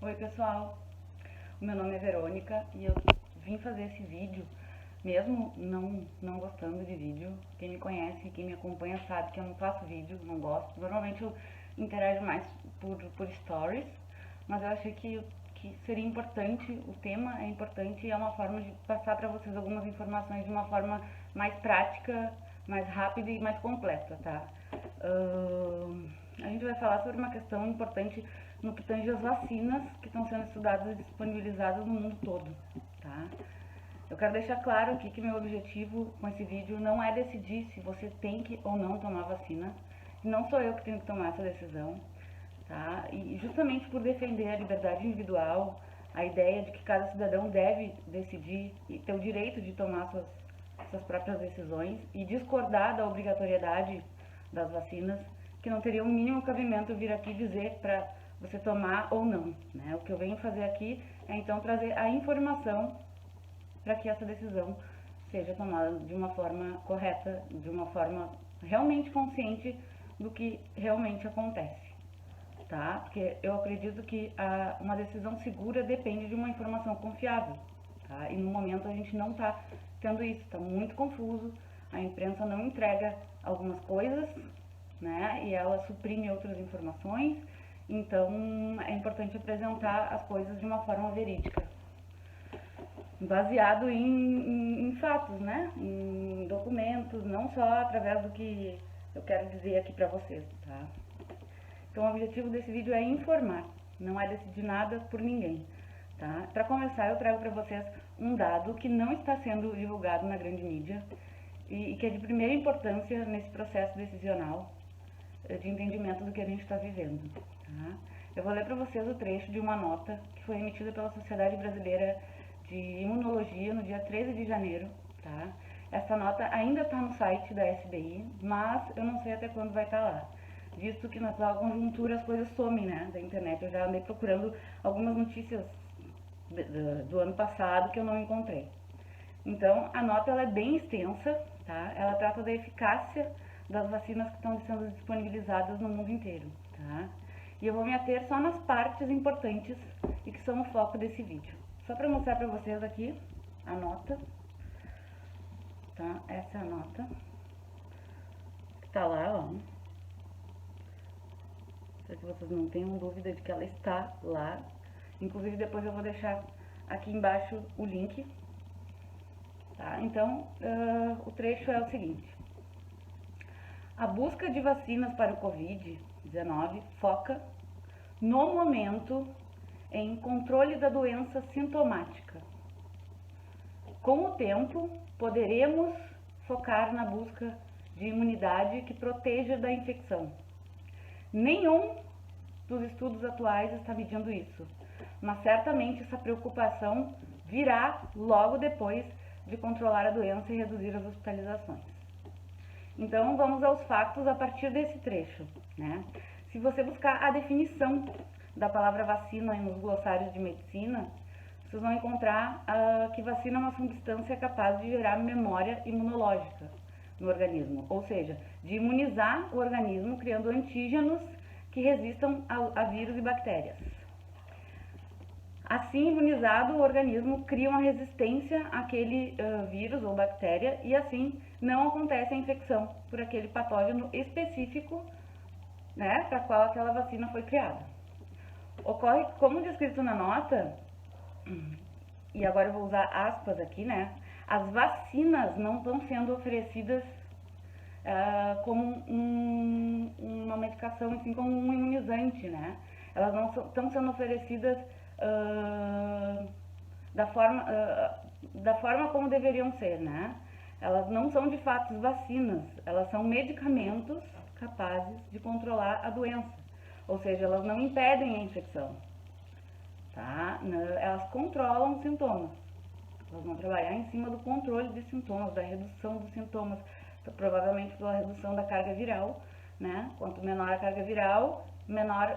Oi pessoal, o meu nome é Verônica e eu vim fazer esse vídeo, mesmo não gostando de vídeo. Quem me conhece, quem me acompanha sabe que eu não faço vídeo, não gosto. Normalmente eu interajo mais por stories, mas eu achei que seria importante, o tema é importante e é uma forma de passar para vocês algumas informações de uma forma mais prática, mais rápida e mais completa, tá? A gente vai falar sobre uma questão importante no que tange as vacinas que estão sendo estudadas e disponibilizadas no mundo todo, tá? Eu quero deixar claro aqui que meu objetivo com esse vídeo não é decidir se você tem que ou não tomar vacina. Não sou eu que tenho que tomar essa decisão, tá? E justamente por defender a liberdade individual, a ideia de que cada cidadão deve decidir e ter o direito de tomar suas próprias decisões e discordar da obrigatoriedade das vacinas, que não teria o mínimo cabimento vir aqui dizer para você tomar ou não, né? O que eu venho fazer aqui é então trazer a informação para que essa decisão seja tomada de uma forma correta, de uma forma realmente consciente do que realmente acontece, tá? Porque eu acredito que uma decisão segura depende de uma informação confiável, tá? E no momento a gente não está tendo isso, está muito confuso, a imprensa não entrega algumas coisas, né? E ela suprime outras informações, então é importante apresentar as coisas de uma forma verídica, baseado em fatos, né? Em documentos, não só através do que eu quero dizer aqui pra vocês, tá? Então o objetivo desse vídeo é informar, não é decidir nada por ninguém, tá? Para começar, eu trago para vocês um dado que não está sendo divulgado na grande mídia e que é de primeira importância nesse processo decisional de entendimento do que a gente está vivendo, tá? Eu vou ler para vocês o trecho de uma nota que foi emitida pela Sociedade Brasileira de Imunologia no dia 13 de janeiro, tá? Essa nota ainda está no site da SBI, mas eu não sei até quando vai estar lá, visto que na atual conjuntura as coisas somem, né, da internet. Eu já andei procurando algumas notícias do ano passado que eu não encontrei. Então, a nota ela é bem extensa, tá? Ela trata da eficácia das vacinas que estão sendo disponibilizadas no mundo inteiro, tá? E eu vou me ater só nas partes importantes e que são o foco desse vídeo. Só para mostrar para vocês aqui a nota, tá? Essa é a nota que tá lá, ó. Para que vocês não tenham dúvida de que ela está lá. Inclusive, depois eu vou deixar aqui embaixo o link, tá? Então, o trecho é o seguinte: a busca de vacinas para o Covid-19 foca, no momento, em controle da doença sintomática. Com o tempo, poderemos focar na busca de imunidade que proteja da infecção. Nenhum dos estudos atuais está medindo isso, mas certamente essa preocupação virá logo depois de controlar a doença e reduzir as hospitalizações. Então, vamos aos fatos a partir desse trecho, né? Se você buscar a definição da palavra vacina nos glossários de medicina, vocês vão encontrar que vacina é uma substância capaz de gerar memória imunológica no organismo, ou seja, de imunizar o organismo criando antígenos que resistam a vírus e bactérias. Assim, imunizado, o organismo cria uma resistência àquele vírus ou bactéria e assim não acontece a infecção por aquele patógeno específico, né, para qual aquela vacina foi criada. Ocorre, como descrito na nota, e agora eu vou usar aspas aqui, né, as vacinas não estão sendo oferecidas como uma medicação, assim como um imunizante, né? Elas não estão sendo oferecidas da forma como deveriam ser, né? Elas não são de fato vacinas, elas são medicamentos capazes de controlar a doença, ou seja, elas não impedem a infecção, tá? Elas controlam os sintomas, elas vão trabalhar em cima do controle de sintomas, da redução dos sintomas, provavelmente pela redução da carga viral, né? Quanto menor a carga viral, menor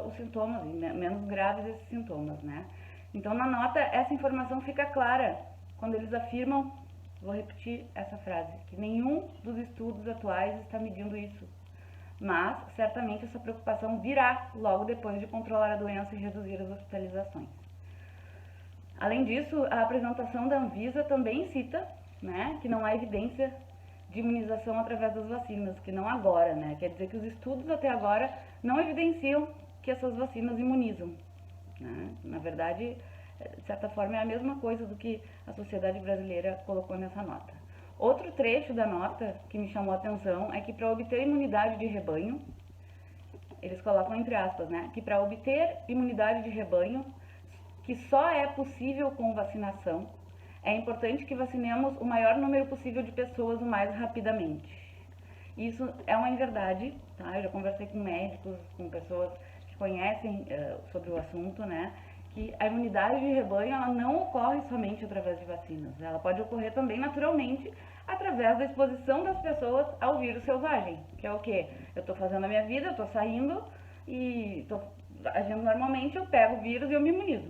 os sintomas, menos graves esses sintomas, né? Então, na nota, essa informação fica clara quando eles afirmam, vou repetir essa frase, que nenhum dos estudos atuais está medindo isso, mas certamente essa preocupação virá logo depois de controlar a doença e reduzir as hospitalizações. Além disso, a apresentação da Anvisa também cita, né, que não há evidência de imunização através das vacinas, que não agora, né? Quer dizer que os estudos até agora não evidenciam que essas vacinas imunizam, né? Na verdade, de certa forma, é a mesma coisa do que a Sociedade Brasileira colocou nessa nota. Outro trecho da nota que me chamou a atenção é que para obter imunidade de rebanho, eles colocam entre aspas, né? Que para obter imunidade de rebanho, que só é possível com vacinação, é importante que vacinemos o maior número possível de pessoas o mais rapidamente. Isso é uma inverdade, tá? Eu já conversei com médicos, com pessoas que conhecem sobre o assunto, né? Que a imunidade de rebanho, ela não ocorre somente através de vacinas. Ela pode ocorrer também naturalmente através da exposição das pessoas ao vírus selvagem, que é o quê? Eu estou fazendo a minha vida, eu estou saindo e estou agindo normalmente, eu pego o vírus e eu me imunizo,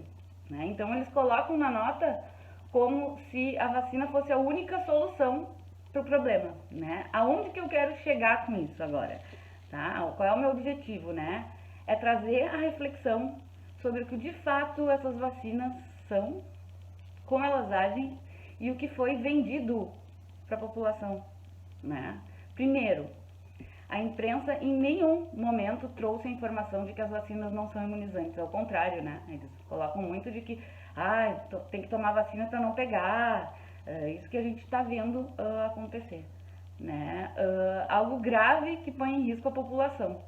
né? Então, eles colocam na nota como se a vacina fosse a única solução para o problema, né? Aonde que eu quero chegar com isso agora, tá? Qual é o meu objetivo, né? É trazer a reflexão sobre o que de fato essas vacinas são, como elas agem e o que foi vendido para a população, né? Primeiro, a imprensa em nenhum momento trouxe a informação de que as vacinas não são imunizantes, ao contrário, né? Eles colocam muito de que tem que tomar vacina para não pegar, isso que a gente está vendo acontecer, né? Algo grave que põe em risco a população.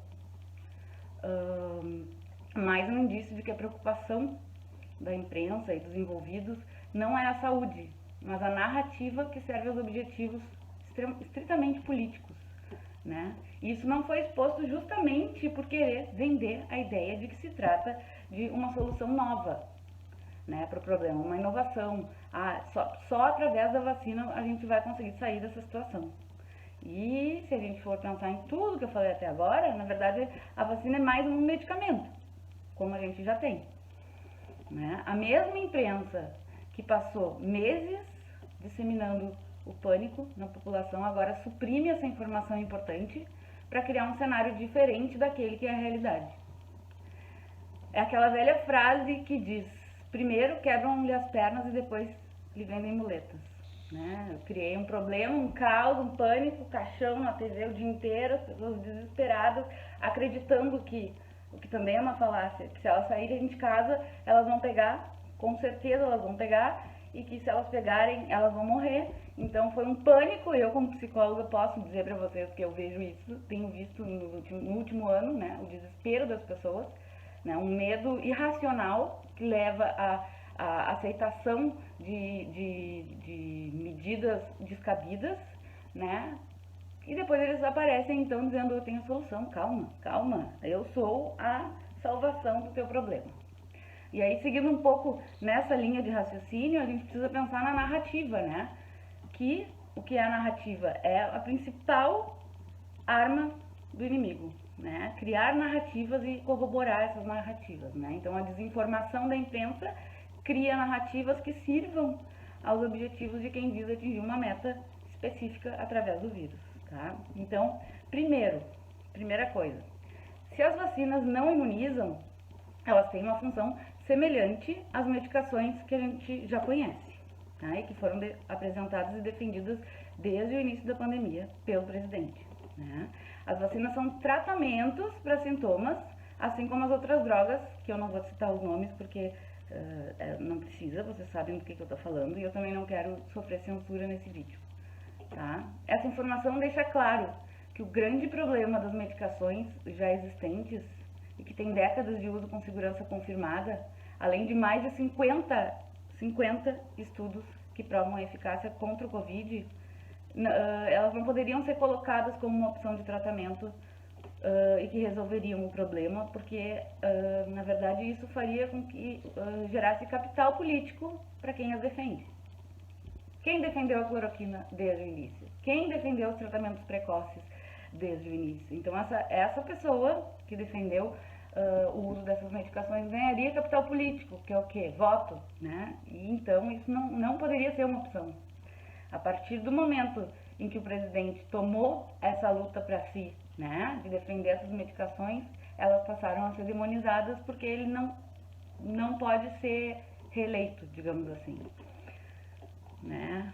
Mais um indício de que a preocupação da imprensa e dos envolvidos não é a saúde, mas a narrativa que serve aos objetivos estritamente políticos, né? Isso não foi exposto justamente por querer vender a ideia de que se trata de uma solução nova, né, para o problema, uma inovação. Só através da vacina a gente vai conseguir sair dessa situação. E se a gente for pensar em tudo que eu falei até agora, na verdade a vacina é mais um medicamento, como a gente já tem, né? A mesma imprensa que passou meses disseminando o pânico na população agora suprime essa informação importante para criar um cenário diferente daquele que é a realidade. É aquela velha frase que diz: primeiro quebram-lhe as pernas e depois lhe vendem muletas, né? Eu criei um problema, um caos, um pânico, caixão na TV o dia inteiro, as pessoas desesperadas, acreditando que, o que também é uma falácia, que se elas saírem de casa, elas vão pegar, com certeza elas vão pegar, e que se elas pegarem, elas vão morrer. Então foi um pânico. Eu, como psicóloga, posso dizer para vocês que eu vejo isso, tenho visto no último ano, né, o desespero das pessoas, né, um medo irracional que leva à aceitação de medidas descabidas, né, e depois eles aparecem então dizendo: eu tenho a solução, calma, calma, eu sou a salvação do teu problema. E aí, seguindo um pouco nessa linha de raciocínio, a gente precisa pensar na narrativa, né? Que o que é a narrativa? É a principal arma do inimigo, né? Criar narrativas e corroborar essas narrativas, né? Então, a desinformação da imprensa cria narrativas que sirvam aos objetivos de quem visa atingir uma meta específica através do vírus, tá? Então, primeira coisa, se as vacinas não imunizam, elas têm uma função semelhante às medicações que a gente já conhece, tá? E que foram apresentadas e defendidas desde o início da pandemia pelo presidente, né? As vacinas são tratamentos para sintomas, assim como as outras drogas, que eu não vou citar os nomes porque não precisa, vocês sabem do que eu estou falando, e eu também não quero sofrer censura nesse vídeo, tá? Essa informação deixa claro que o grande problema das medicações já existentes e que tem décadas de uso com segurança confirmada, além de mais de 50 estudos que provam a eficácia contra o Covid, elas não poderiam ser colocadas como uma opção de tratamento e que resolveriam o problema, porque, na verdade, isso faria com que gerasse capital político para quem as defende. Quem defendeu a cloroquina desde o início? Quem defendeu os tratamentos precoces desde o início? Então, essa pessoa que defendeu o uso dessas medicações ganharia capital político, que é o quê? Voto, né? E então isso não poderia ser uma opção. A partir do momento em que o presidente tomou essa luta para si né, de defender essas medicações, elas passaram a ser demonizadas porque ele não pode ser reeleito, digamos assim, né.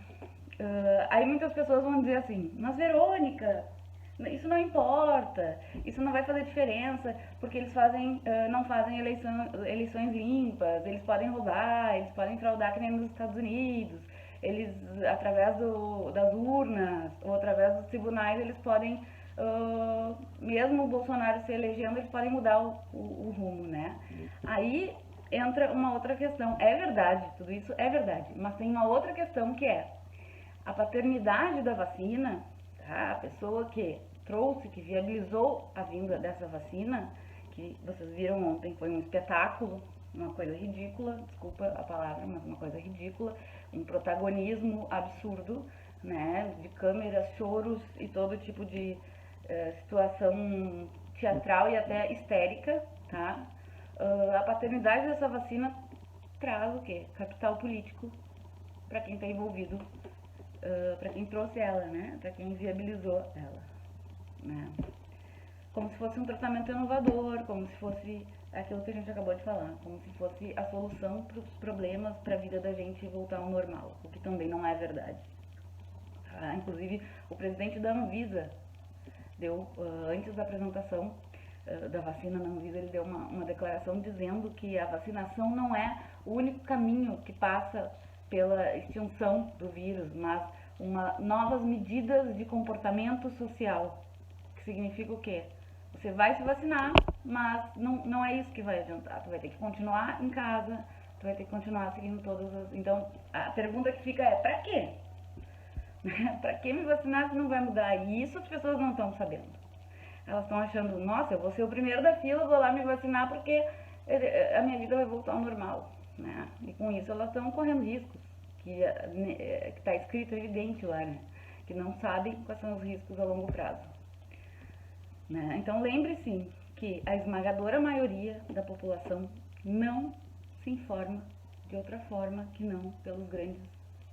Aí muitas pessoas vão dizer assim, mas Verônica, isso não importa, isso não vai fazer diferença, porque eles não fazem eleições limpas, eles podem roubar, eles podem fraudar que nem nos Estados Unidos, eles, através das urnas ou através dos tribunais, eles podem, mesmo o Bolsonaro se elegendo, eles podem mudar o rumo, né? Aí entra uma outra questão, é verdade, tudo isso é verdade, mas tem uma outra questão que é a paternidade da vacina, tá? A pessoa que trouxe, que viabilizou a vinda dessa vacina, que vocês viram ontem, foi um espetáculo, uma coisa ridícula, desculpa a palavra, mas uma coisa ridícula, um protagonismo absurdo, né? De câmeras, choros e todo tipo de situação teatral e até histérica, tá? A paternidade dessa vacina traz o quê? Capital político para quem está envolvido, para quem trouxe ela, né? Para quem viabilizou ela, né? Como se fosse um tratamento inovador, como se fosse aquilo que a gente acabou de falar, como se fosse a solução para os problemas, para a vida da gente voltar ao normal, o que também não é verdade. Tá? Inclusive, o presidente da Anvisa deu, antes da apresentação da vacina na Anvisa, ele deu uma declaração dizendo que a vacinação não é o único caminho que passa pela extinção do vírus, mas novas medidas de comportamento social, que significa o quê? Você vai se vacinar, mas não é isso que vai adiantar, tu vai ter que continuar em casa, tu vai ter que continuar seguindo todas as... Então, a pergunta que fica é, pra quê? Pra que me vacinar se não vai mudar? E isso as pessoas não estão sabendo. Elas estão achando, nossa, eu vou ser o primeiro da fila, vou lá me vacinar porque a minha vida vai voltar ao normal, né? E com isso elas estão correndo riscos, que está escrito evidente lá, né? Que não sabem quais são os riscos a longo prazo. Né? Então lembre-se que a esmagadora maioria da população não se informa de outra forma que não pelos grandes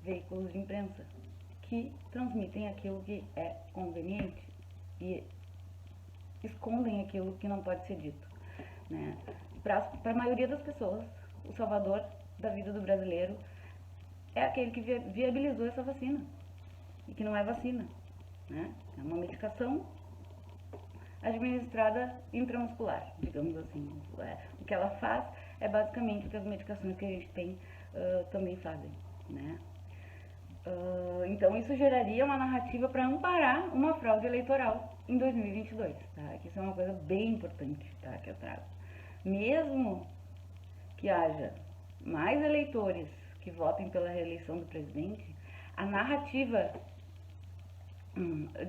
veículos de imprensa, que transmitem aquilo que é conveniente e escondem aquilo que não pode ser dito. Né? Para a maioria das pessoas, o salvador da vida do brasileiro é aquele que viabilizou essa vacina, e que não é vacina. Né? É uma medicação administrada intramuscular, digamos assim. O que ela faz é basicamente o que as medicações que a gente tem também fazem. Né? Então isso geraria uma narrativa para amparar uma fraude eleitoral em 2022, tá? Que isso é uma coisa bem importante, tá? Que eu trago. Mesmo que haja mais eleitores que votem pela reeleição do presidente, a narrativa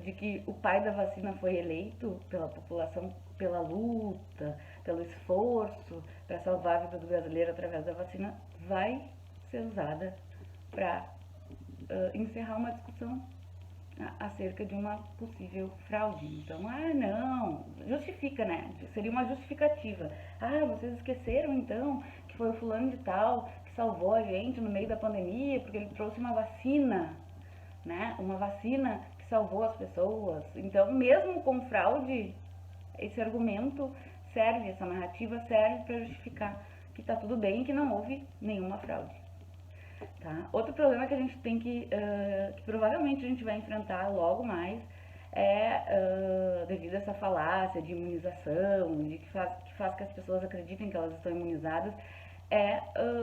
de que o pai da vacina foi eleito pela população, pela luta, pelo esforço para salvar a vida do brasileiro através da vacina, vai ser usada para encerrar uma discussão acerca de uma possível fraude. Então, não, justifica, né? Seria uma justificativa. Vocês esqueceram então que foi o fulano de tal que salvou a gente no meio da pandemia porque ele trouxe uma vacina, né? Uma vacina que salvou as pessoas. Então, mesmo com fraude, esse argumento serve, essa narrativa serve para justificar que tá tudo bem e que não houve nenhuma fraude. Tá? Outro problema que a gente tem que provavelmente a gente vai enfrentar logo mais devido a essa falácia de imunização, que faz que as pessoas acreditem que elas estão imunizadas,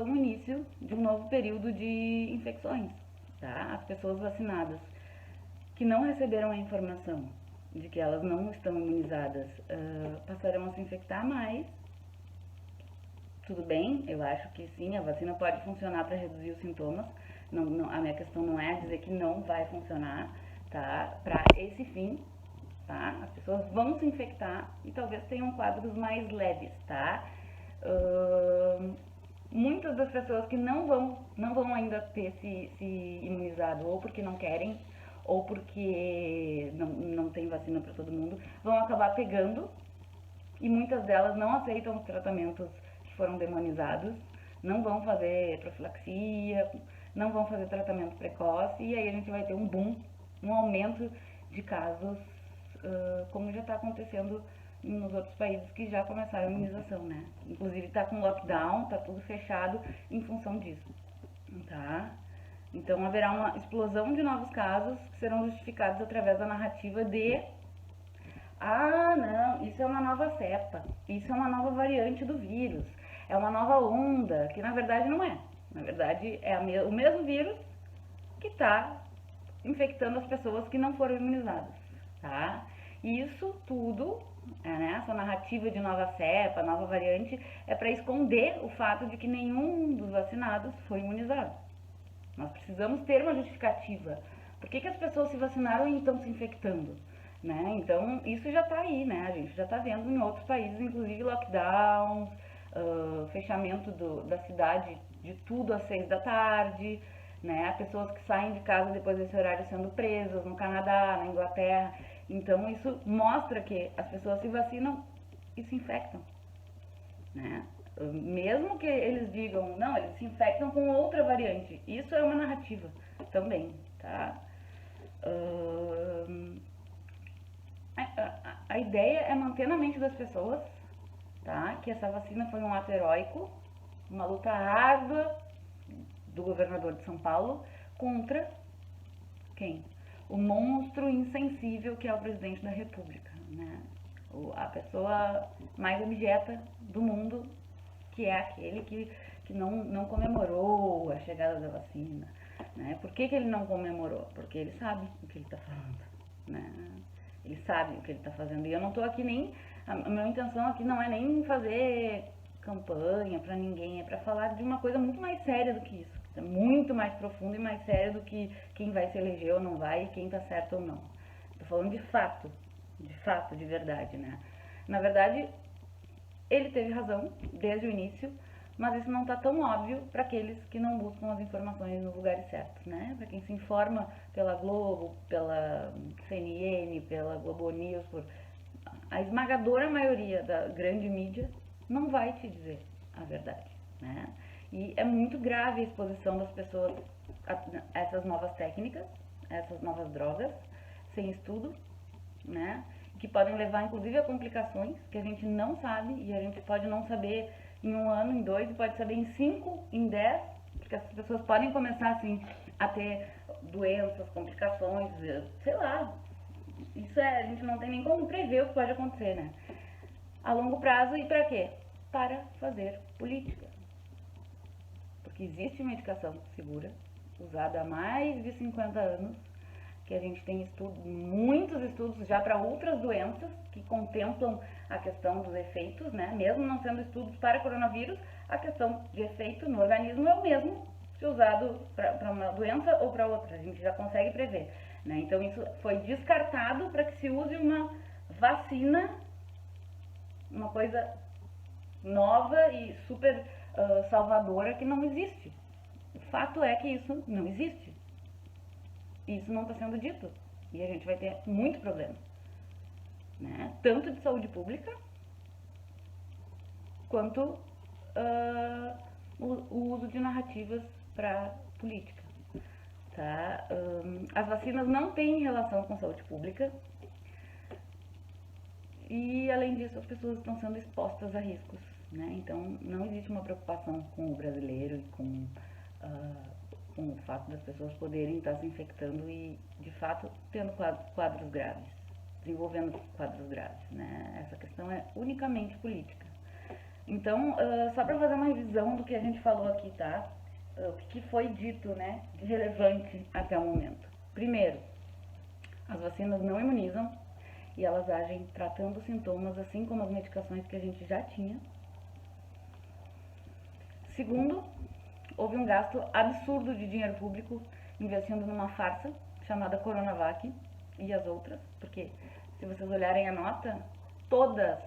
o início de um novo período de infecções. Tá? As pessoas vacinadas que não receberam a informação de que elas não estão imunizadas passarão a se infectar mais. Tudo bem, eu acho que sim, a vacina pode funcionar para reduzir os sintomas. A minha questão não é dizer que não vai funcionar, tá? Para esse fim, tá? As pessoas vão se infectar e talvez tenham quadros mais leves, tá? Muitas das pessoas que não vão ainda ter se imunizado, ou porque não querem, ou porque não tem vacina para todo mundo, vão acabar pegando, e muitas delas não aceitam os tratamentos foram demonizados, não vão fazer profilaxia, não vão fazer tratamento precoce, e aí a gente vai ter um boom, um aumento de casos como já está acontecendo nos outros países que já começaram a imunização, né? Inclusive está com lockdown, está tudo fechado em função disso, tá? Então haverá uma explosão de novos casos que serão justificados através da narrativa de não, isso é uma nova cepa, isso é uma nova variante do vírus, é uma nova onda, que na verdade não é. Na verdade é o mesmo vírus que está infectando as pessoas que não foram imunizadas, tá? Isso tudo, né, essa narrativa de nova cepa, nova variante, é para esconder o fato de que nenhum dos vacinados foi imunizado. Nós precisamos ter uma justificativa. Por que as pessoas se vacinaram e estão se infectando? Né? Então, isso já está aí, né? A gente já está vendo em outros países, inclusive lockdowns, fechamento da cidade de tudo às 6 da tarde, né? Pessoas que saem de casa depois desse horário sendo presas no Canadá, na Inglaterra. Então, isso mostra que as pessoas se vacinam e se infectam, né? Mesmo que eles digam, não, eles se infectam com outra variante. Isso é uma narrativa também, tá? A ideia é manter na mente das pessoas, tá? Que essa vacina foi um ato heróico, uma luta árdua do governador de São Paulo contra quem? O monstro insensível que é o presidente da República, né? A pessoa mais abjeta do mundo, que é aquele que não comemorou a chegada da vacina, né? Por que ele não comemorou? Porque ele sabe o que ele está falando, né? Ele sabe o que ele está fazendo. E eu não estou aqui nem... A minha intenção aqui não é nem fazer campanha para ninguém, é para falar de uma coisa muito mais séria do que isso. É muito mais profunda e mais séria do que quem vai se eleger ou não vai e quem está certo ou não. Estou falando de fato, de verdade, né? Na verdade, ele teve razão desde o início, mas isso não está tão óbvio para aqueles que não buscam as informações nos lugares certos, né? Para quem se informa pela Globo, pela CNN, pela Globo News, a esmagadora maioria da grande mídia não vai te dizer a verdade, né? E é muito grave a exposição das pessoas a essas novas técnicas, a essas novas drogas, sem estudo, né? Que podem levar inclusive a complicações que a gente não sabe e a gente pode não saber em 1 ano, em 2, e pode saber em 5, em 10, porque essas pessoas podem começar assim a ter doenças, complicações, sei lá. Isso a gente não tem nem como prever o que pode acontecer, né? A longo prazo, e para quê? Para fazer política. Porque existe medicação segura, usada há mais de 50 anos, que a gente tem muitos estudos já para outras doenças que contemplam a questão dos efeitos, né? Mesmo não sendo estudos para coronavírus, a questão de efeito no organismo é o mesmo se usado para uma doença ou para outra, a gente já consegue prever, né? Então isso foi descartado para que se use uma vacina, uma coisa nova e super salvadora que não existe. O fato é que isso não existe. Isso não está sendo dito. E a gente vai ter muito problema, né? Tanto de saúde pública, quanto o uso de narrativas para política, tá? As vacinas não têm relação com saúde pública. E, além disso, as pessoas estão sendo expostas a riscos, né? Então, não existe uma preocupação com o brasileiro e com o fato das pessoas poderem estar se infectando e, de fato, tendo quadros graves, desenvolvendo quadros graves, né? Essa questão é unicamente política. Então, só para fazer uma revisão do que a gente falou aqui, tá? O que foi dito, né, de relevante até o momento. Primeiro, as vacinas não imunizam e elas agem tratando sintomas, assim como as medicações que a gente já tinha. Segundo, houve um gasto absurdo de dinheiro público investindo numa farsa chamada Coronavac e as outras, porque se vocês olharem a nota, todas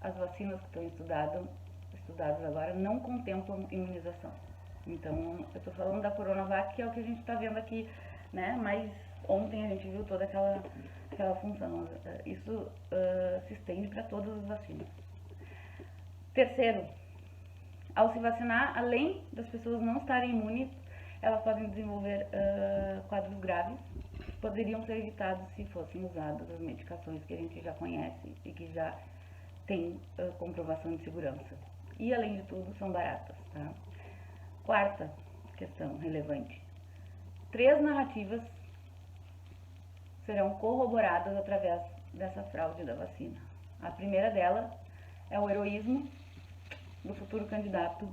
as vacinas que estão estudadas agora não contemplam imunização. Então, eu estou falando da Coronavac, que é o que a gente está vendo aqui, né? Mas ontem a gente viu toda aquela função. Isso se estende para todas as vacinas. Terceiro, ao se vacinar, além das pessoas não estarem imunes, elas podem desenvolver quadros graves, poderiam ser evitados se fossem usadas as medicações que a gente já conhece e que já tem comprovação de segurança. E, além de tudo, são baratas, tá? Quarta questão relevante. 3 narrativas serão corroboradas através dessa fraude da vacina. A primeira dela é o heroísmo do futuro candidato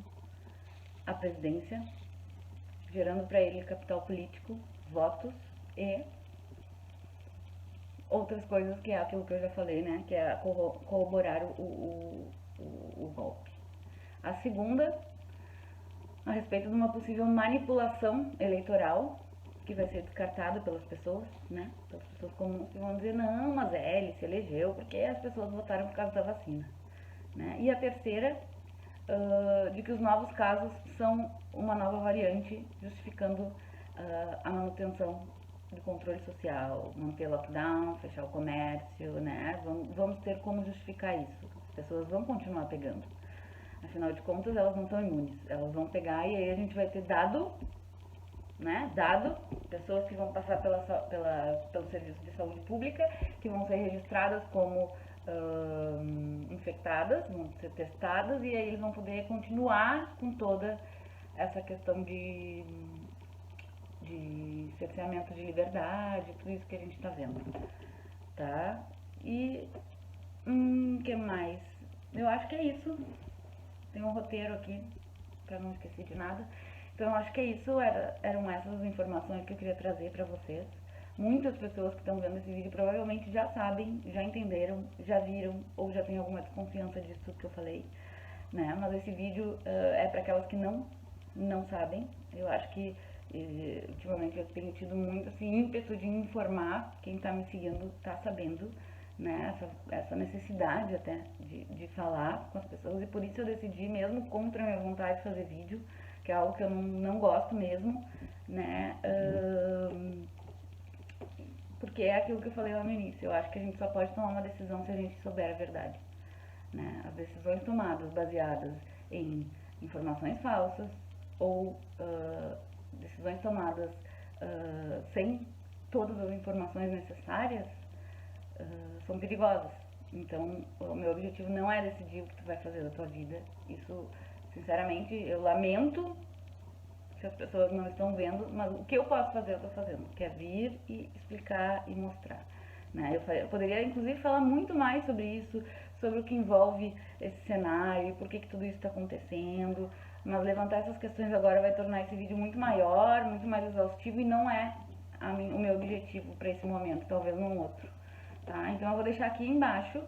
à presidência, gerando para ele capital político, votos e outras coisas, que é aquilo que eu já falei, né? Que é corroborar o golpe. A segunda, a respeito de uma possível manipulação eleitoral, que vai ser descartada pelas pessoas, né? Pelas pessoas comuns que vão dizer, não, mas ele se elegeu porque as pessoas votaram por causa da vacina, né? E a terceira, de que os novos casos são uma nova variante, justificando a manutenção do controle social, manter lockdown, fechar o comércio, né? Vamos ter como justificar isso. As pessoas vão continuar pegando. Afinal de contas, elas não estão imunes. Elas vão pegar e aí a gente vai ter dado, né? Pessoas que vão passar pelo serviço de saúde pública, que vão ser registradas como infectadas, vão ser testadas, e aí eles vão poder continuar com toda essa questão de cerceamento de liberdade, tudo isso que a gente tá vendo, tá? E, que mais? Eu acho que é isso. Tem um roteiro aqui, pra não esquecer de nada. Então, eu acho que é isso, eram essas as informações que eu queria trazer pra vocês. Muitas pessoas que estão vendo esse vídeo provavelmente já sabem, já entenderam, já viram, ou já têm alguma desconfiança disso tudo que eu falei, né? Mas esse vídeo é para aquelas que não sabem. Eu acho que ultimamente eu tenho tido muito assim, ímpeto de informar. Quem está me seguindo está sabendo, né? Essa necessidade até de falar com as pessoas, e por isso eu decidi, mesmo contra a minha vontade, de fazer vídeo, que é algo que eu não gosto mesmo, né? Porque é aquilo que eu falei lá no início. Eu acho que a gente só pode tomar uma decisão se a gente souber a verdade, né? As decisões tomadas baseadas em informações falsas ou decisões tomadas sem todas as informações necessárias são perigosas. Então, o meu objetivo não é decidir o que tu vai fazer da tua vida. Isso, sinceramente, eu lamento se as pessoas não estão vendo, mas o que eu posso fazer, eu estou fazendo, que é vir e explicar e mostrar, né? Eu poderia, inclusive, falar muito mais sobre isso, sobre o que envolve esse cenário, por que tudo isso está acontecendo, mas levantar essas questões agora vai tornar esse vídeo muito maior, muito mais exaustivo, e não é o meu objetivo para esse momento, talvez num outro, tá? Então eu vou deixar aqui embaixo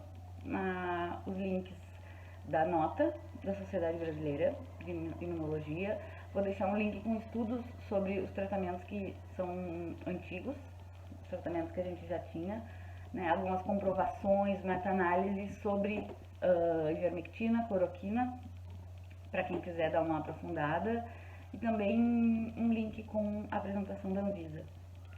os links da nota da Sociedade Brasileira de Imunologia. Vou deixar um link com estudos sobre os tratamentos que são antigos, os tratamentos que a gente já tinha, né? Algumas comprovações, meta-análises sobre ivermectina, cloroquina, para quem quiser dar uma aprofundada, e também um link com a apresentação da Anvisa,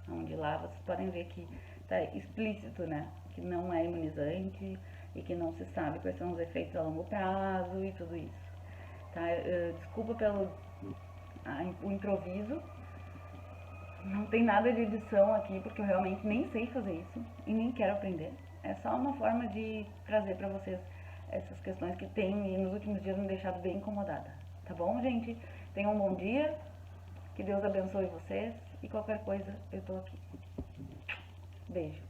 onde lá vocês podem ver que está explícito, né? Que não é imunizante e que não se sabe quais são os efeitos a longo prazo e tudo isso, tá? Desculpa pelo o improviso, não tem nada de edição aqui, porque eu realmente nem sei fazer isso e nem quero aprender. É só uma forma de trazer pra vocês essas questões que tem e nos últimos dias me deixado bem incomodada. Tá bom, gente? Tenham um bom dia, que Deus abençoe vocês, e qualquer coisa eu tô aqui. Beijo.